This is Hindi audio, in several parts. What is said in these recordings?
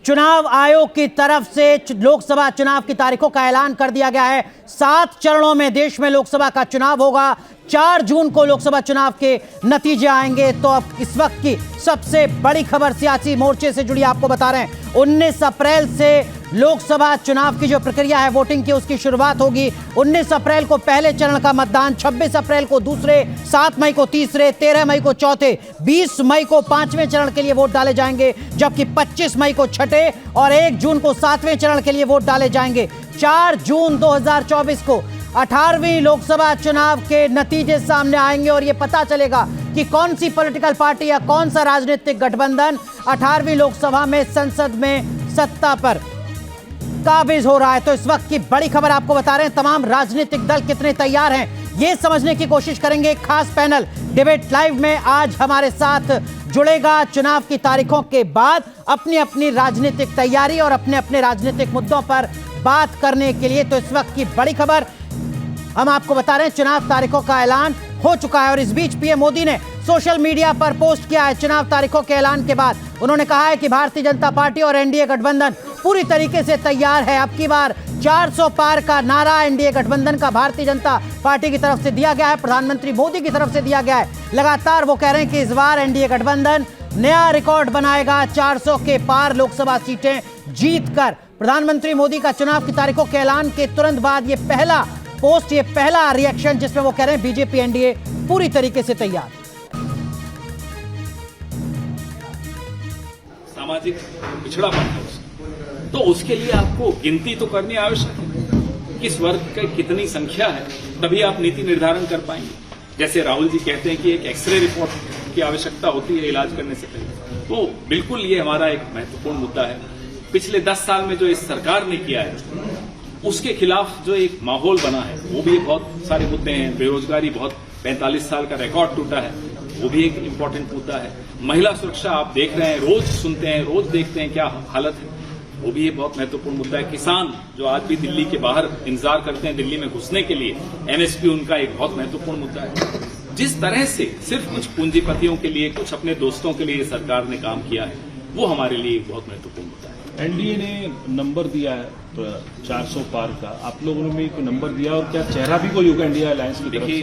चुनाव आयोग की तरफ से लोकसभा चुनाव की तारीखों का ऐलान कर दिया गया है। 7 चरणों में देश में लोकसभा का चुनाव होगा। 4 जून को लोकसभा चुनाव के नतीजे आएंगे। तो अब इस वक्त की सबसे बड़ी खबर सियासी मोर्चे से जुड़ी आपको बता रहे हैं। 19 अप्रैल से लोकसभा चुनाव की जो प्रक्रिया है वोटिंग की, उसकी शुरुआत होगी। 19 अप्रैल को पहले चरण का मतदान, 26 अप्रैल को दूसरे, 7 मई को तीसरे, 13 मई को चौथे, 20 मई को 5वें चरण के लिए वोट डाले जाएंगे, जबकि 25 मई को छठे और 1 जून को 7वें चरण के लिए वोट डाले जाएंगे। 4 जून 2024 को 18वीं लोकसभा चुनाव के नतीजे सामने आएंगे और यह पता चलेगा कि कौन सी पॉलिटिकल पार्टी या कौन सा राजनीतिक गठबंधन 18वीं लोकसभा में संसद में सत्ता पर काबिज हो रहा है। तो इस वक्त की बड़ी खबर आपको बता रहे हैं। तमाम राजनीतिक दल कितने तैयार हैं ये समझने की कोशिश करेंगे। एक खास पैनल डिबेट लाइव में आज हमारे साथ जुड़ेगा। चुनाव की तारीखों के बाद अपनी अपनी राजनीतिक तैयारी और अपने अपने राजनीतिक मुद्दों पर बात करने के लिए। तो इस वक्त की बड़ी खबर हम आपको बता रहे हैं, चुनाव तारीखों का ऐलान हो चुका है और इस बीच पीएम मोदी ने सोशल मीडिया पर पोस्ट किया है। चुनाव तारीखों के ऐलान के बाद उन्होंने कहा है कि भारतीय जनता पार्टी और एनडीए गठबंधन पूरी तरीके से तैयार है। अब की बार 400 पार का नारा एनडीए गठबंधन का भारतीय जनता पार्टी की तरफ से दिया गया है, प्रधानमंत्री मोदी की तरफ से दिया गया है। लगातार वो कह रहे हैं कि इस बार एनडीए गठबंधन नया रिकॉर्ड बनाएगा, 400 के पार लोकसभा सीटें जीतकर। प्रधानमंत्री मोदी का चुनाव की तारीखों के ऐलान के तुरंत बाद ये पहला पोस्ट, ये पहला रिएक्शन जिसमें वो कह रहे हैं बीजेपी एनडीए पूरी तरीके से तैयार। सामाजिक पिछड़ापन है तो उसके लिए आपको गिनती तो करनी आवश्यक है। किस वर्ग की कितनी संख्या है तभी आप नीति निर्धारण कर पाएंगे। जैसे राहुल जी कहते हैं कि एक एक्सरे रिपोर्ट की आवश्यकता होती है इलाज करने से पहले, तो बिल्कुल ये हमारा एक महत्वपूर्ण मुद्दा है। पिछले 10 साल में जो इस सरकार ने किया है उसके खिलाफ जो एक माहौल बना है वो भी बहुत सारे मुद्दे हैं। बेरोजगारी बहुत 45 साल का रिकॉर्ड टूटा है, वो भी एक इम्पोर्टेंट मुद्दा है। महिला सुरक्षा आप देख रहे हैं, रोज सुनते हैं, रोज देखते हैं क्या हालत है, वो भी एक बहुत महत्वपूर्ण मुद्दा है। किसान जो आज भी दिल्ली के बाहर इंतजार करते हैं दिल्ली में घुसने के लिए, एमएसपी उनका एक बहुत महत्वपूर्ण मुद्दा है। जिस तरह से सिर्फ कुछ पूंजीपतियों के लिए, कुछ अपने दोस्तों के लिए सरकार ने काम किया है वो हमारे लिए एक बहुत महत्वपूर्ण मुद्दा है। एनडीए ने नंबर दिया है 400 पार का, आप लोगों ने भी कोई नंबर दिया और क्या चेहरा भी कोई होगा इंडिया अलायंस की तरफ से?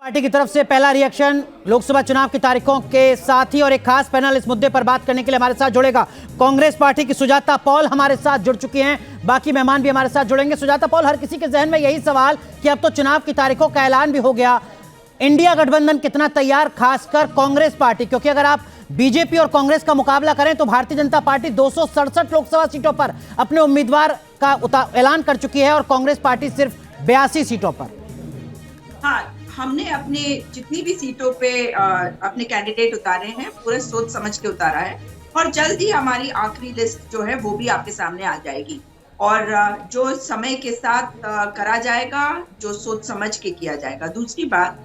पार्टी की तरफ से पहला रिएक्शन लोकसभा चुनाव की तारीखों के साथ ही। और एक खास पैनल इस मुद्दे पर बात करने के लिए हमारे साथ जुड़ेगा। कांग्रेस पार्टी की सुजाता पॉल हमारे साथ जुड़ चुकी हैं, बाकी मेहमान भी हमारे साथ जुड़ेंगे। सुजाता पॉल, हर किसी के जहन में यही सवाल कि अब तो चुनाव की तारीखों का ऐलान भी हो गया, इंडिया गठबंधन कितना तैयार, खासकर कांग्रेस पार्टी? क्योंकि अगर आप बीजेपी और कांग्रेस का मुकाबला करें तो भारतीय जनता पार्टी 267 लोकसभा सीटों पर अपने उम्मीदवार का ऐलान कर चुकी है और कांग्रेस पार्टी सिर्फ 82 सीटों पर। हाँ, हमने अपने जितनी भी सीटों पे अपने कैंडिडेट उतारे हैं पूरे सोच समझ के उतारा है और जल्द ही हमारी आखिरी लिस्ट जो है वो भी आपके सामने आ जाएगी और जो समय के साथ करा जाएगा, जो सोच समझ के किया जाएगा। दूसरी बात,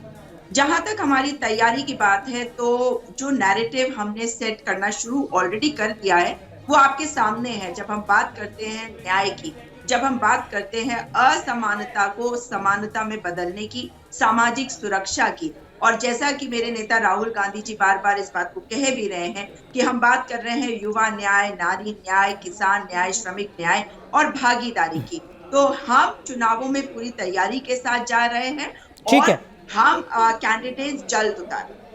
जहां तक हमारी तैयारी की बात है तो जो नैरेटिव हमने सेट करना शुरू ऑलरेडी कर दिया है वो आपके सामने है। जब हम बात करते हैं न्याय की, जब हम बात करते हैं असमानता को समानता में बदलने की, सामाजिक सुरक्षा की, और जैसा कि मेरे नेता राहुल गांधी जी बार बार इस बात को कह भी रहे हैं कि हम बात कर रहे हैं युवा न्याय, नारी न्याय, किसान न्याय, श्रमिक न्याय और भागीदारी की, तो हम चुनावों में पूरी तैयारी के साथ जा रहे हैं और हम कैंडिडेट जल्द उतारें।